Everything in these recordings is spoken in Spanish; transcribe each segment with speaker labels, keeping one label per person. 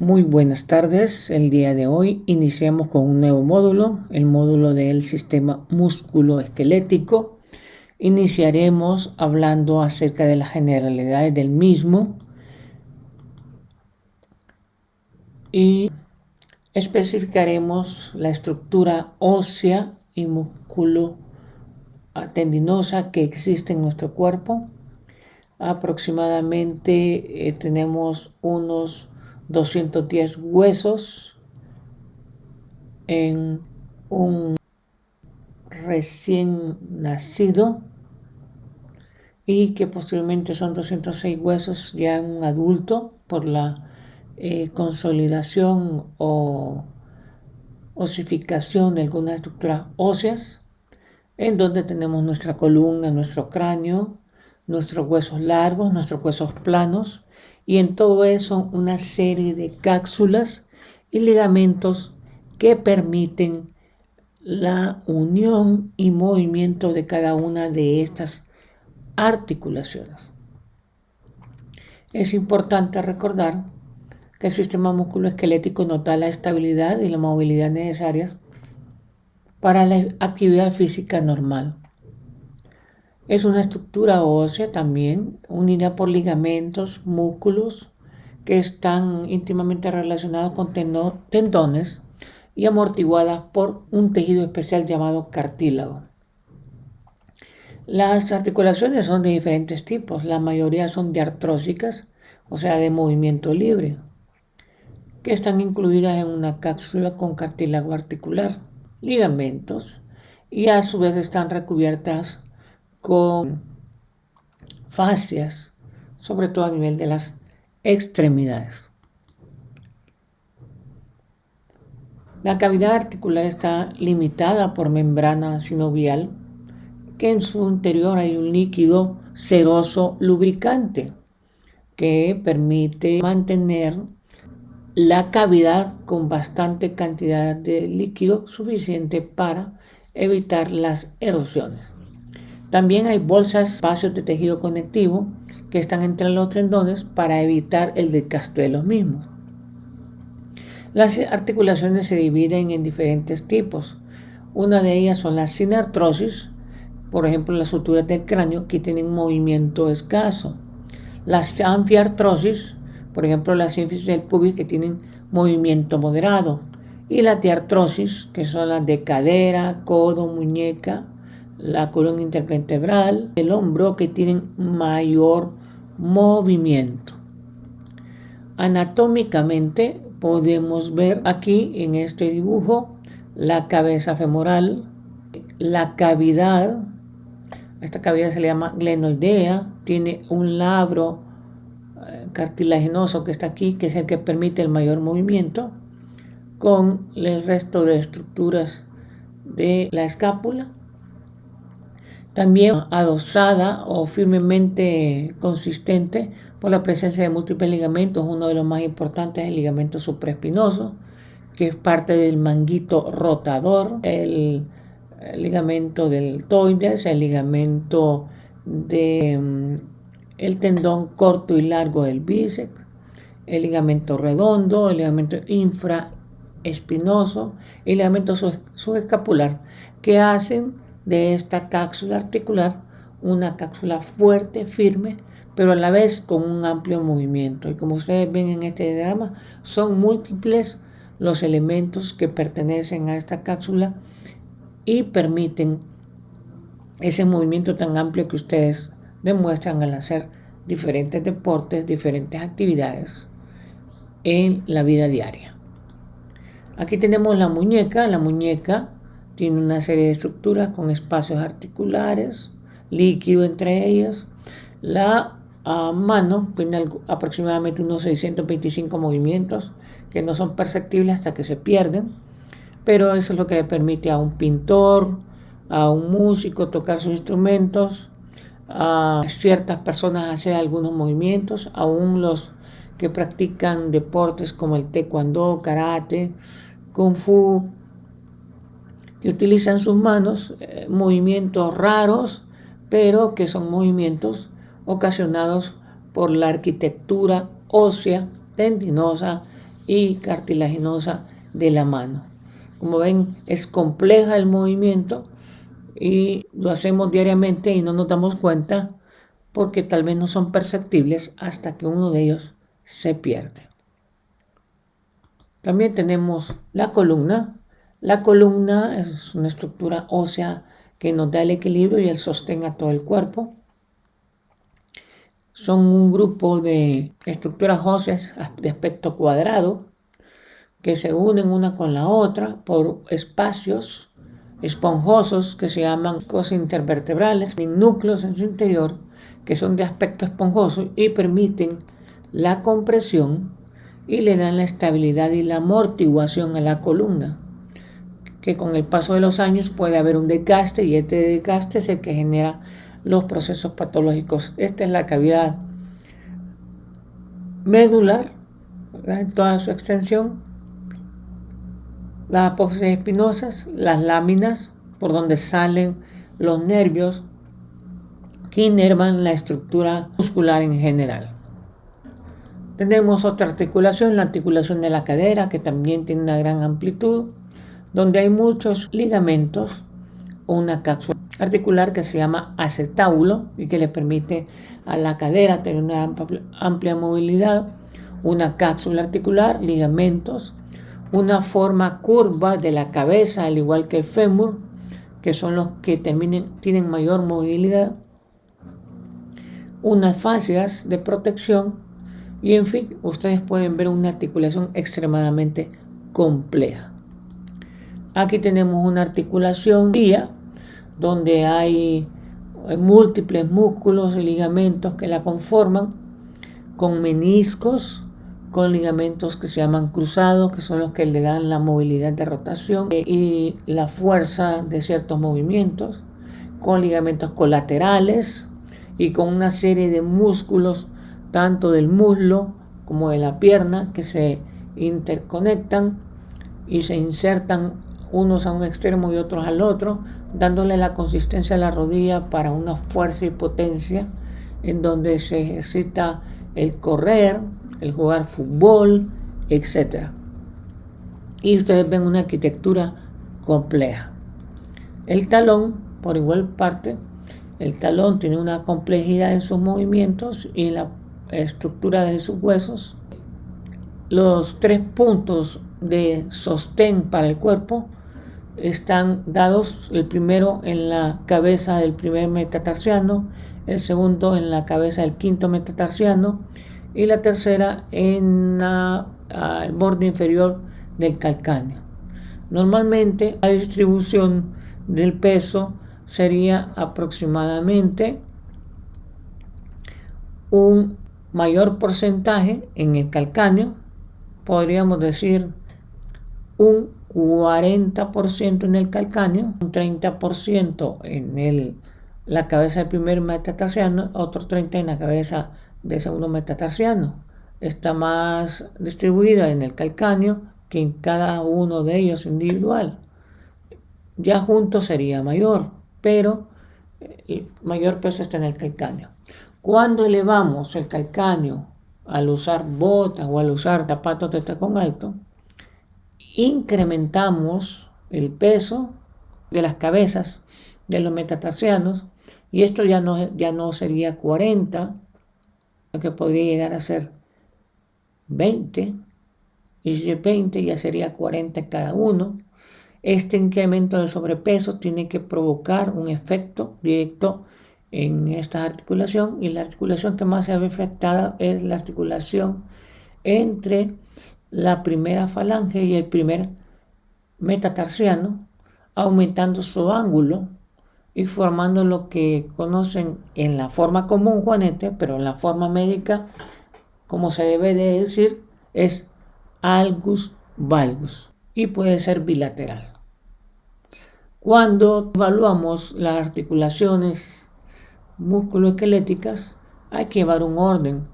Speaker 1: Muy buenas tardes. El día de hoy iniciamos con un nuevo módulo, el módulo del sistema musculoesquelético. Iniciaremos hablando acerca de las generalidades del mismo y especificaremos la estructura ósea y musculotendinosa que existe en nuestro cuerpo. Aproximadamente tenemos unos 210 huesos en un recién nacido y que posteriormente son 206 huesos ya en un adulto por la consolidación o osificación de algunas estructuras óseas, en donde tenemos nuestra columna, nuestro cráneo, nuestros huesos largos, nuestros huesos planos, y en todo eso una serie de cápsulas y ligamentos que permiten la unión y movimiento de cada una de estas articulaciones. Es importante recordar que el sistema musculoesquelético nos da la estabilidad y la movilidad necesarias para la actividad física normal. Es una estructura ósea también, unida por ligamentos, músculos, que están íntimamente relacionados con tendones y amortiguadas por un tejido especial llamado cartílago. Las articulaciones son de diferentes tipos, la mayoría son diartrósicas, o sea, de movimiento libre, que están incluidas en una cápsula con cartílago articular, ligamentos, y a su vez están recubiertas con fascias, sobre todo a nivel de las extremidades. La cavidad articular está limitada por membrana sinovial, que en su interior hay un líquido seroso lubricante que permite mantener la cavidad con bastante cantidad de líquido suficiente para evitar las erosiones. También hay bolsas, espacios de tejido conectivo que están entre los tendones para evitar el desgaste de los mismos. Las articulaciones se dividen en diferentes tipos. Una de ellas son las sin artrosis, por ejemplo las suturas del cráneo, que tienen movimiento escaso. Las anfiartrosis, por ejemplo las sínfisis del pubis, que tienen movimiento moderado. Y las diartrosis, que son las de cadera, codo, muñeca, la columna intervertebral, el hombro, que tienen mayor movimiento. Anatómicamente podemos ver aquí en este dibujo la cabeza femoral, la cavidad. Esta cavidad se le llama glenoidea, tiene un labro cartilaginoso que está aquí, que es el que permite el mayor movimiento, con el resto de estructuras de la escápula. También adosada o firmemente consistente por la presencia de múltiples ligamentos. Uno de los más importantes es el ligamento supraespinoso, que es parte del manguito rotador, el ligamento deltoides, el ligamento del tendón corto y largo del bíceps, el ligamento redondo, el ligamento infraespinoso y el ligamento subescapular, que hacen de esta cápsula articular una cápsula fuerte, firme, pero a la vez con un amplio movimiento. Y como ustedes ven en este diagrama, son múltiples los elementos que pertenecen a esta cápsula y permiten ese movimiento tan amplio que ustedes demuestran al hacer diferentes deportes, diferentes actividades en la vida diaria. Aquí tenemos la muñeca. La muñeca tiene una serie de estructuras con espacios articulares, líquido entre ellas. La mano tiene aproximadamente unos 625 movimientos que no son perceptibles hasta que se pierden, pero eso es lo que le permite a un pintor, a un músico tocar sus instrumentos, a ciertas personas hacer algunos movimientos, aún los que practican deportes como el taekwondo, karate, kung fu, que utilizan sus manos, movimientos raros, pero que son movimientos ocasionados por la arquitectura ósea, tendinosa y cartilaginosa de la mano. Como ven, es compleja el movimiento y lo hacemos diariamente y no nos damos cuenta porque tal vez no son perceptibles hasta que uno de ellos se pierde. También tenemos la columna. La columna es una estructura ósea que nos da el equilibrio y el sostén a todo el cuerpo. Son un grupo de estructuras óseas de aspecto cuadrado que se unen una con la otra por espacios esponjosos que se llaman cosas intervertebrales, en núcleos en su interior que son de aspecto esponjoso y permiten la compresión y le dan la estabilidad y la amortiguación a la columna, que con el paso de los años puede haber un desgaste y este desgaste es el que genera los procesos patológicos. Esta es la cavidad medular, ¿verdad?, en toda su extensión, las apófisis espinosas, las láminas por donde salen los nervios que inervan la estructura muscular en general. Tenemos otra articulación, la articulación de la cadera, que también tiene una gran amplitud, donde hay muchos ligamentos o una cápsula articular que se llama acetábulo y que le permite a la cadera tener una amplia movilidad, una cápsula articular, ligamentos, una forma curva de la cabeza, al igual que el fémur, que son los que tienen mayor movilidad, unas fascias de protección y, en fin, ustedes pueden ver una articulación extremadamente compleja. Aquí tenemos una articulación donde hay múltiples músculos y ligamentos que la conforman, con meniscos, con ligamentos que se llaman cruzados, que son los que le dan la movilidad de rotación y la fuerza de ciertos movimientos, con ligamentos colaterales y con una serie de músculos, tanto del muslo como de la pierna, que se interconectan y se insertan unos a un extremo y otros al otro, dándole la consistencia a la rodilla para una fuerza y potencia en donde se ejercita el correr, el jugar fútbol, etc. Y ustedes ven una arquitectura compleja. El talón, por igual parte, el talón tiene una complejidad en sus movimientos y en la estructura de sus huesos. Los 3 puntos de sostén para el cuerpo están dados, el primero en la cabeza del primer metatarsiano, el segundo en la cabeza del quinto metatarsiano y la tercera en el borde inferior del calcáneo. Normalmente la distribución del peso sería aproximadamente un mayor porcentaje en el calcáneo, podríamos decir un 40% en el calcáneo, un 30% en la cabeza del primer metatarsiano, otro 30% en la cabeza del segundo metatarsiano. Está más distribuida en el calcáneo que en cada uno de ellos individual. Ya juntos sería mayor, pero el mayor peso está en el calcáneo. Cuando elevamos el calcáneo al usar botas o al usar zapatos de tacón alto, incrementamos el peso de las cabezas de los metatarsianos y esto ya no sería 40, lo que podría llegar a ser 20, y si es 20 ya sería 40 cada uno. Este incremento de sobrepeso tiene que provocar un efecto directo en esta articulación, y la articulación que más se ve afectada es la articulación entre la primera falange y el primer metatarsiano, aumentando su ángulo y formando lo que conocen en la forma común juanete, pero en la forma médica, como se debe de decir, es algus valgus y puede ser bilateral. Cuando evaluamos las articulaciones musculoesqueléticas, hay que llevar un orden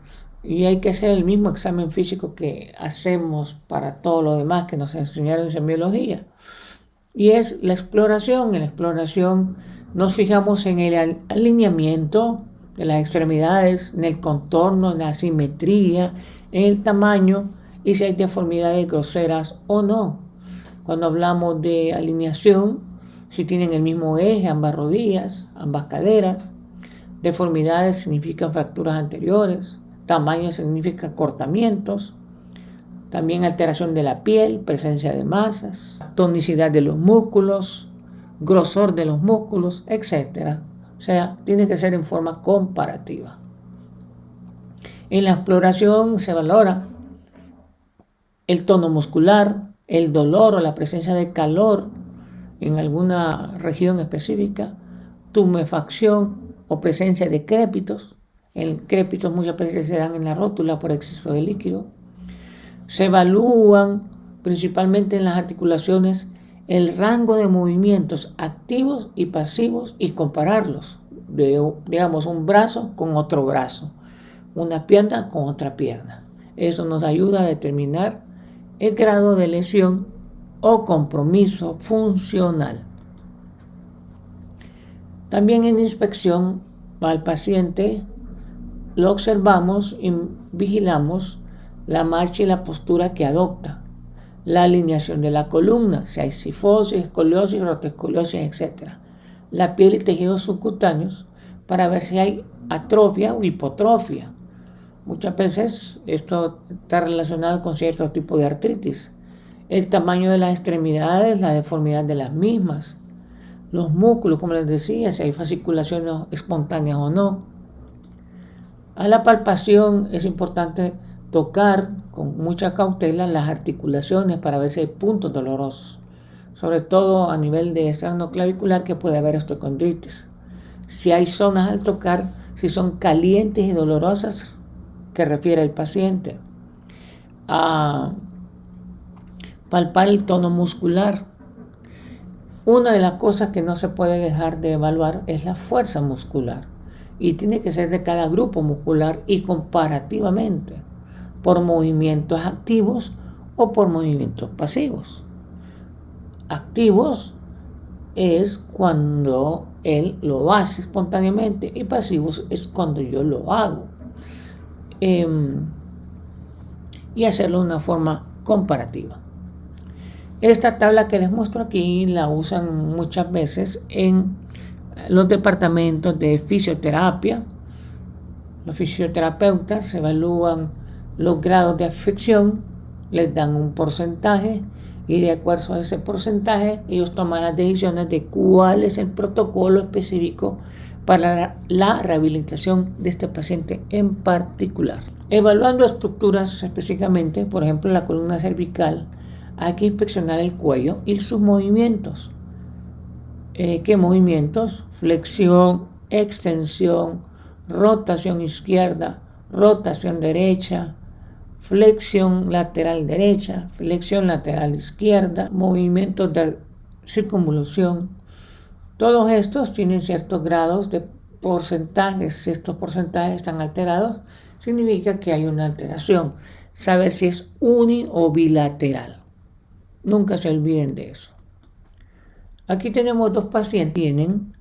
Speaker 1: y hay que hacer el mismo examen físico que hacemos para todo lo demás que nos enseñaron en biología, y es la exploración. En la exploración nos fijamos en el alineamiento de las extremidades, en el contorno, en la simetría, en el tamaño y si hay deformidades groseras o no. Cuando hablamos de alineación, si tienen el mismo eje, ambas rodillas, ambas caderas. Deformidades significan fracturas anteriores. Tamaño significa cortamientos. También alteración de la piel, presencia de masas, tonicidad de los músculos, grosor de los músculos, etc. O sea, tiene que ser en forma comparativa. En la exploración se valora el tono muscular, el dolor o la presencia de calor en alguna región específica, tumefacción o presencia de crépitos. El crépitos muchas veces se dan en la rótula por exceso de líquido. Se evalúan principalmente en las articulaciones el rango de movimientos activos y pasivos y compararlos, digamos un brazo con otro brazo, una pierna con otra pierna. Eso nos ayuda a determinar el grado de lesión o compromiso funcional. También en inspección al paciente lo observamos y vigilamos la marcha y la postura que adopta, la alineación de la columna, si hay cifosis, escoliosis, rotoescoliosis, etc. La piel y tejidos subcutáneos para ver si hay atrofia o hipotrofia. Muchas veces esto está relacionado con cierto tipo de artritis. El tamaño de las extremidades, la deformidad de las mismas. Los músculos, como les decía, si hay fasciculaciones espontáneas o no. A la palpación es importante tocar con mucha cautela las articulaciones para ver si hay puntos dolorosos, sobre todo a nivel de esternoclavicular que puede haber osteocondritis. Si hay zonas al tocar, si son calientes y dolorosas, que refiere el paciente. A palpar el tono muscular. Una de las cosas que no se puede dejar de evaluar es la fuerza muscular y tiene que ser de cada grupo muscular y comparativamente por movimientos activos o por movimientos pasivos. Activos es cuando él lo hace espontáneamente y pasivos es cuando yo lo hago. Y hacerlo de una forma comparativa. Esta tabla que les muestro aquí la usan muchas veces en los departamentos de fisioterapia. Los fisioterapeutas evalúan los grados de afección, les dan un porcentaje y de acuerdo a ese porcentaje ellos toman las decisiones de cuál es el protocolo específico para la rehabilitación de este paciente en particular. Evaluando estructuras específicamente, por ejemplo la columna cervical, hay que inspeccionar el cuello y sus movimientos. ¿Qué movimientos? Flexión, extensión, rotación izquierda, rotación derecha, flexión lateral derecha, flexión lateral izquierda, movimientos de circunvolución. Todos estos tienen ciertos grados de porcentajes. Si estos porcentajes están alterados, significa que hay una alteración. Saber si es uni o bilateral. Nunca se olviden de eso. Aquí tenemos dos pacientes que tienen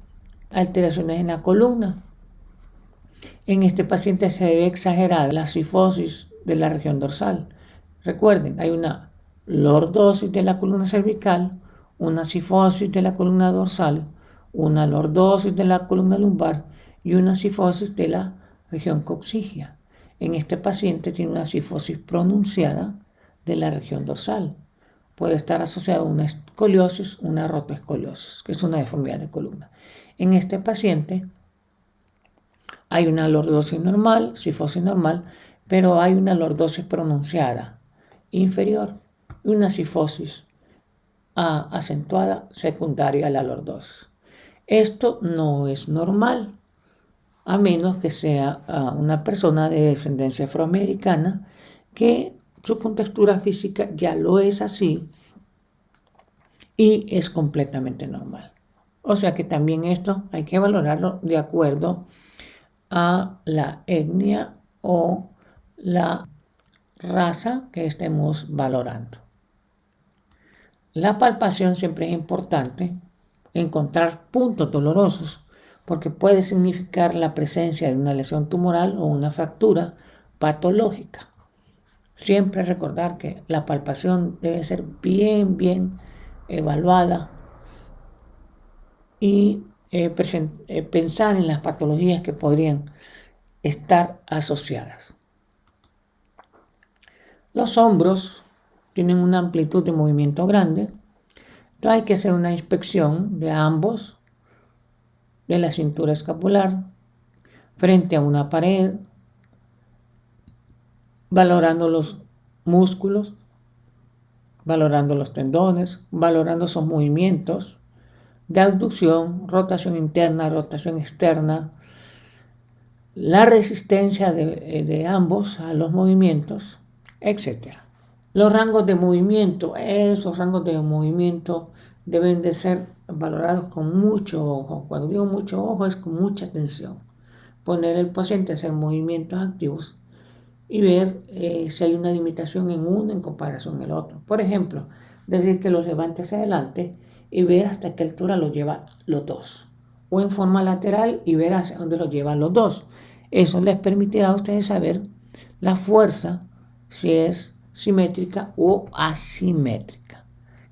Speaker 1: alteraciones en la columna. En este paciente se debe exagerar la cifosis de la región dorsal. Recuerden, hay una lordosis de la columna cervical, una cifosis de la columna dorsal, una lordosis de la columna lumbar y una cifosis de la región coxígea. En este paciente tiene una cifosis pronunciada de la región dorsal. Puede estar asociado a una escoliosis, una rotoescoliosis, que es una deformidad de columna. En este paciente hay una lordosis normal, cifosis normal, pero hay una lordosis pronunciada inferior y una cifosis acentuada secundaria a la lordosis. Esto no es normal, a menos que sea una persona de descendencia afroamericana que su contextura física ya lo es así y es completamente normal. O sea que también esto hay que valorarlo de acuerdo a la etnia o la raza que estemos valorando. La palpación siempre es importante, encontrar puntos dolorosos, porque puede significar la presencia de una lesión tumoral o una fractura patológica. Siempre recordar que la palpación debe ser bien evaluada y pensar en las patologías que podrían estar asociadas. Los hombros tienen una amplitud de movimiento grande, entonces hay que hacer una inspección de ambos, de la cintura escapular, frente a una pared, valorando los músculos, valorando los tendones, valorando esos movimientos de abducción, rotación interna, rotación externa, la resistencia de ambos a los movimientos, etc. Los rangos de movimiento, esos rangos de movimiento deben de ser valorados con mucho ojo. Cuando digo mucho ojo es con mucha atención. Poner al paciente a hacer movimientos activos y ver si hay una limitación en uno en comparación al otro. Por ejemplo, decir que los levante hacia adelante y ver hasta qué altura los lleva los dos. O en forma lateral y ver hacia dónde los llevan los dos. Eso les permitirá a ustedes saber la fuerza, si es simétrica o asimétrica,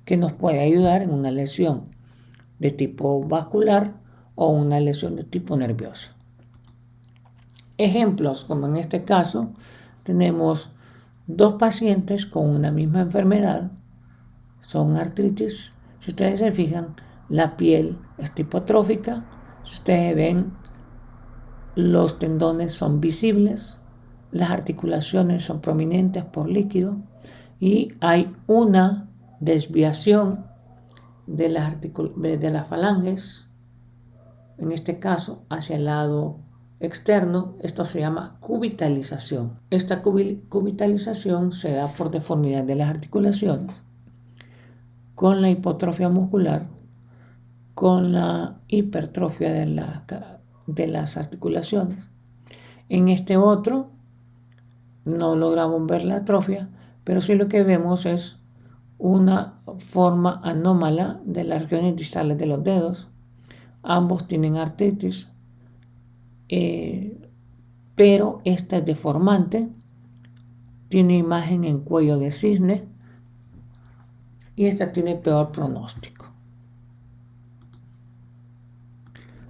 Speaker 1: que nos puede ayudar en una lesión de tipo vascular o una lesión de tipo nervioso. Ejemplos, como en este caso, tenemos dos pacientes con una misma enfermedad, son artritis. Si ustedes se fijan, la piel es tipotrófica. Si ustedes ven, los tendones son visibles, las articulaciones son prominentes por líquido y hay una desviación de las falanges, en este caso hacia el lado externo. Esto se llama cubitalización. Esta cubitalización se da por deformidad de las articulaciones, con la hipotrofia muscular, con la hipertrofia de las articulaciones. En este otro no logramos ver la atrofia, pero sí lo que vemos es una forma anómala de las regiones distales de los dedos. Ambos tienen artritis, pero esta es deformante, tiene imagen en cuello de cisne y esta tiene peor pronóstico.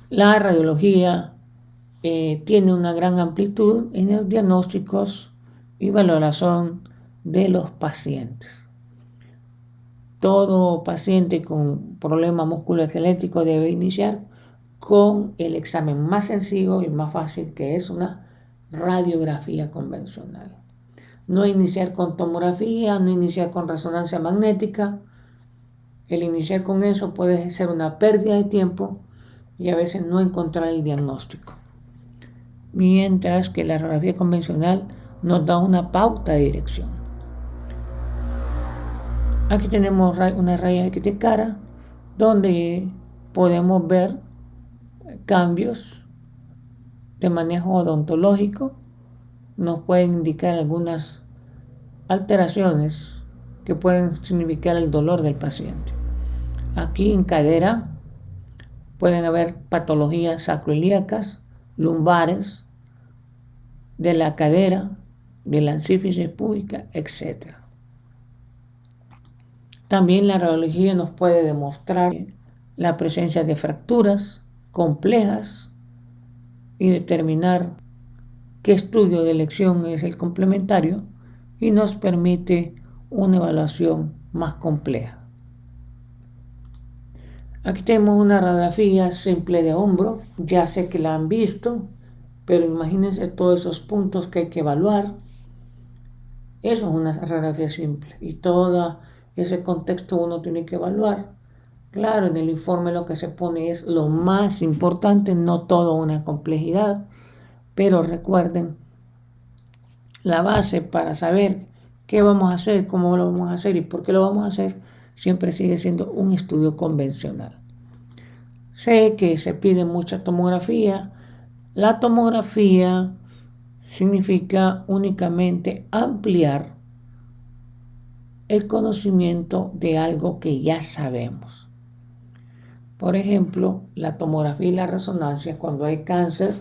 Speaker 1: La radiología tiene una gran amplitud en los diagnósticos y valoración de los pacientes. Todo paciente con problema musculoesquelético debe iniciar con el examen más sencillo y más fácil, que es una radiografía convencional. No iniciar con tomografía, no iniciar con resonancia magnética. El iniciar con eso puede ser una pérdida de tiempo y a veces no encontrar el diagnóstico. Mientras que la radiografía convencional nos da una pauta de dirección. Aquí tenemos una raya X de cara donde podemos ver cambios de manejo odontológico. Nos pueden indicar algunas alteraciones que pueden significar el dolor del paciente. Aquí en cadera pueden haber patologías sacroiliacas, lumbares, de la cadera, de la sínfisis púbica, etc. También la radiología nos puede demostrar la presencia de fracturas complejas y determinar qué estudio de elección es el complementario y nos permite una evaluación más compleja. Aquí tenemos una radiografía simple de hombro. Ya sé que la han visto, pero imagínense todos esos puntos que hay que evaluar. Eso es una radiografía simple y todo ese contexto uno tiene que evaluar. Claro, en el informe lo que se pone es lo más importante, no toda una complejidad, pero recuerden, la base para saber qué vamos a hacer, cómo lo vamos a hacer y por qué lo vamos a hacer, siempre sigue siendo un estudio convencional. Sé que se pide mucha tomografía. La tomografía significa únicamente ampliar el conocimiento de algo que ya sabemos. Por ejemplo, la tomografía y la resonancia, cuando hay cáncer,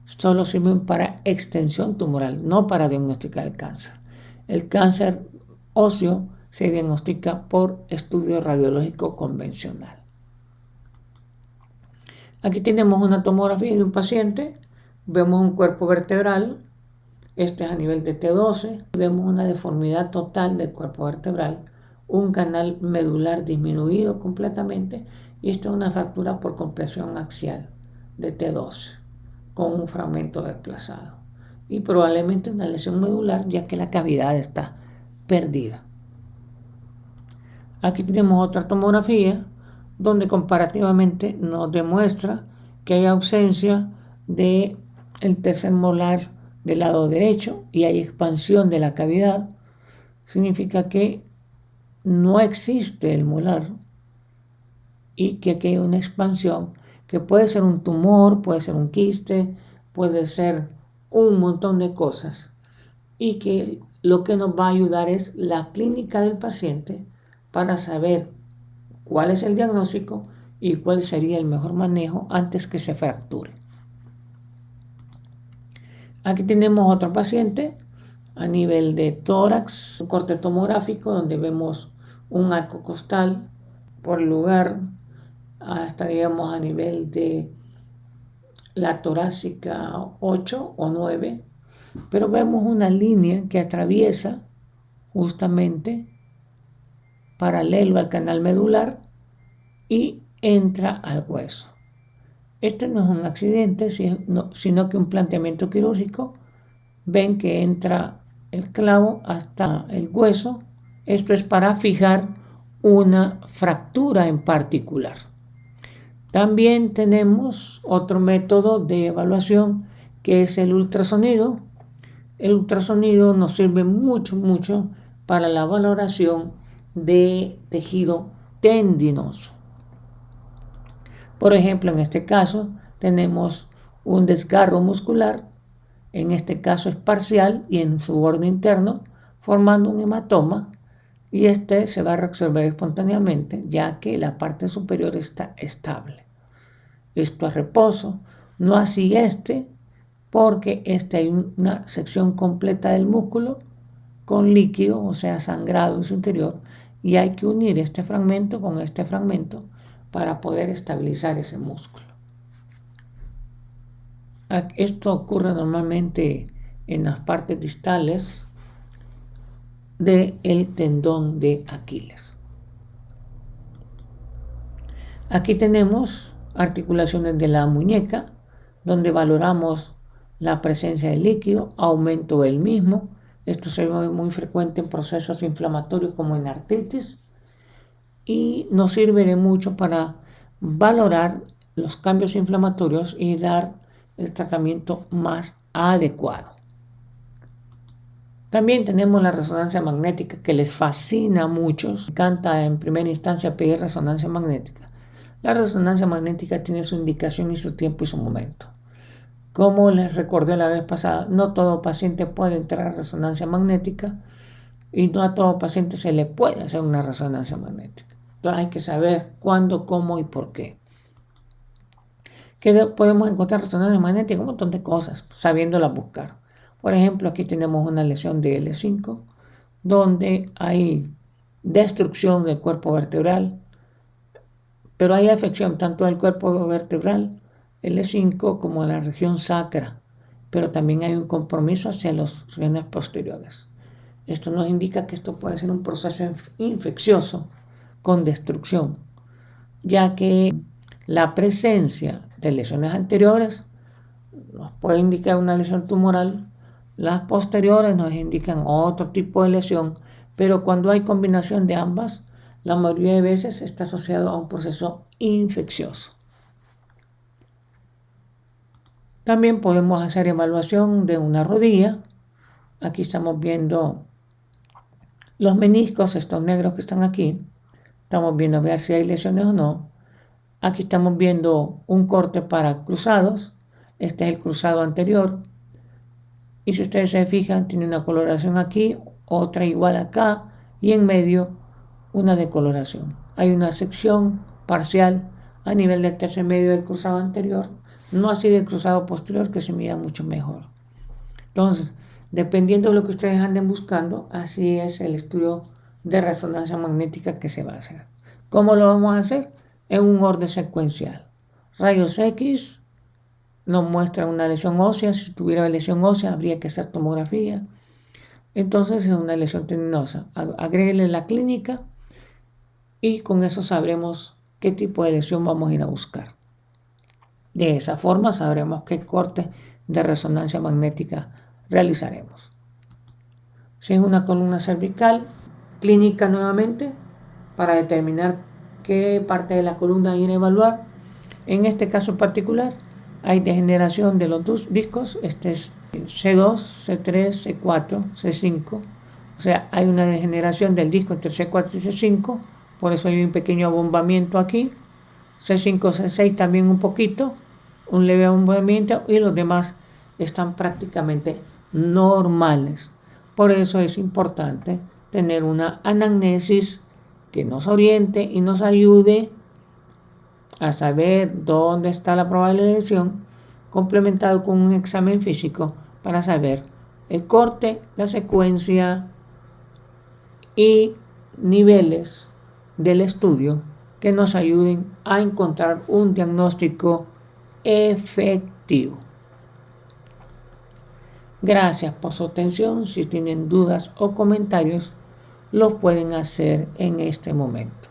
Speaker 1: solo sirven para extensión tumoral, no para diagnosticar el cáncer. El cáncer óseo se diagnostica por estudio radiológico convencional. Aquí tenemos una tomografía de un paciente, vemos un cuerpo vertebral, este es a nivel de T12, vemos una deformidad total del cuerpo vertebral, un canal medular disminuido completamente y esto es una fractura por compresión axial de T12 con un fragmento desplazado y probablemente una lesión medular ya que la cavidad está perdida. Aquí tenemos otra tomografía donde comparativamente nos demuestra que hay ausencia del tercer molar del lado derecho y hay expansión de la cavidad. Significa que no existe el molar y que aquí hay una expansión que puede ser un tumor, puede ser un quiste, puede ser un montón de cosas y que lo que nos va a ayudar es la clínica del paciente para saber cuál es el diagnóstico y cuál sería el mejor manejo antes que se fracture. Aquí tenemos otro paciente a nivel de tórax, un corte tomográfico donde vemos un arco costal por lugar, estaríamos a nivel de la torácica 8 o 9, pero vemos una línea que atraviesa justamente paralelo al canal medular y entra al hueso. Este no es un accidente, sino que un planteamiento quirúrgico. Ven que entra el clavo hasta el hueso. Esto es para fijar una fractura en particular. También tenemos otro método de evaluación que es el ultrasonido. El ultrasonido nos sirve mucho para la valoración de tejido tendinoso. Por ejemplo, en este caso tenemos un desgarro muscular, en este caso es parcial y en su borde interno, formando un hematoma y este se va a resolver espontáneamente ya que la parte superior está estable. Esto es reposo, no así porque hay una sección completa del músculo con líquido, o sea, sangrado en su interior, y hay que unir este fragmento con este fragmento para poder estabilizar ese músculo. Esto ocurre normalmente en las partes distales del tendón de Aquiles. Aquí tenemos articulaciones de la muñeca, donde valoramos la presencia de líquido, aumento del mismo. Esto se ve muy frecuente en procesos inflamatorios como en artritis y nos sirve de mucho para valorar los cambios inflamatorios y dar el tratamiento más adecuado. También tenemos la resonancia magnética que les fascina a muchos. Me encanta en primera instancia pedir resonancia magnética. La resonancia magnética tiene su indicación y su tiempo y su momento. Como les recordé la vez pasada, no todo paciente puede entrar a resonancia magnética y no a todo paciente se le puede hacer una resonancia magnética. Entonces hay que saber cuándo, cómo y por qué. ¿Qué podemos encontrar resonancia magnética? Un montón de cosas, sabiéndolas buscar. Por ejemplo, aquí tenemos una lesión de L5, donde hay destrucción del cuerpo vertebral, pero hay afección tanto del cuerpo vertebral, L5, como de la región sacra, pero también hay un compromiso hacia los rienes posteriores. Esto nos indica que esto puede ser un proceso infeccioso con destrucción, ya que la presencia de lesiones anteriores nos puede indicar una lesión tumoral, las posteriores nos indican otro tipo de lesión, pero cuando hay combinación de ambas, la mayoría de veces está asociado a un proceso infeccioso. También podemos hacer evaluación de una rodilla. Aquí estamos viendo los meniscos, estos negros que están aquí. Estamos viendo a ver si hay lesiones o no. Aquí estamos viendo un corte para cruzados. Este es el cruzado anterior. Y si ustedes se fijan, tiene una coloración aquí, otra igual acá y en medio una decoloración. Hay una sección parcial a nivel del tercer medio del cruzado anterior, no así del cruzado posterior que se mira mucho mejor. Entonces, Dependiendo de lo que ustedes anden buscando, así es el estudio de resonancia magnética que se va a hacer. ¿Cómo lo vamos a hacer? En un orden secuencial. Rayos X nos muestra una lesión ósea. Si tuviera lesión ósea, habría que hacer tomografía. Entonces es una lesión tendinosa. Agréguele la clínica y con eso sabremos qué tipo de lesión vamos a ir a buscar. De esa forma sabremos qué corte de resonancia magnética realizaremos. Si es una columna cervical, clínica nuevamente para determinar qué parte de la columna ir a evaluar. En este caso en particular hay degeneración de los dos discos, este es C2, C3, C4, C5, o sea, hay una degeneración del disco entre C4 y C5, por eso hay un pequeño abombamiento aquí, C5, C6 también un poquito, un leve abombamiento, y los demás están prácticamente normales. Por eso es importante tener una anamnesis que nos oriente y nos ayude a saber dónde está la probable lesión, complementado con un examen físico para saber el corte, la secuencia y niveles del estudio que nos ayuden a encontrar un diagnóstico efectivo. Gracias por su atención. Si tienen dudas o comentarios, los pueden hacer en este momento.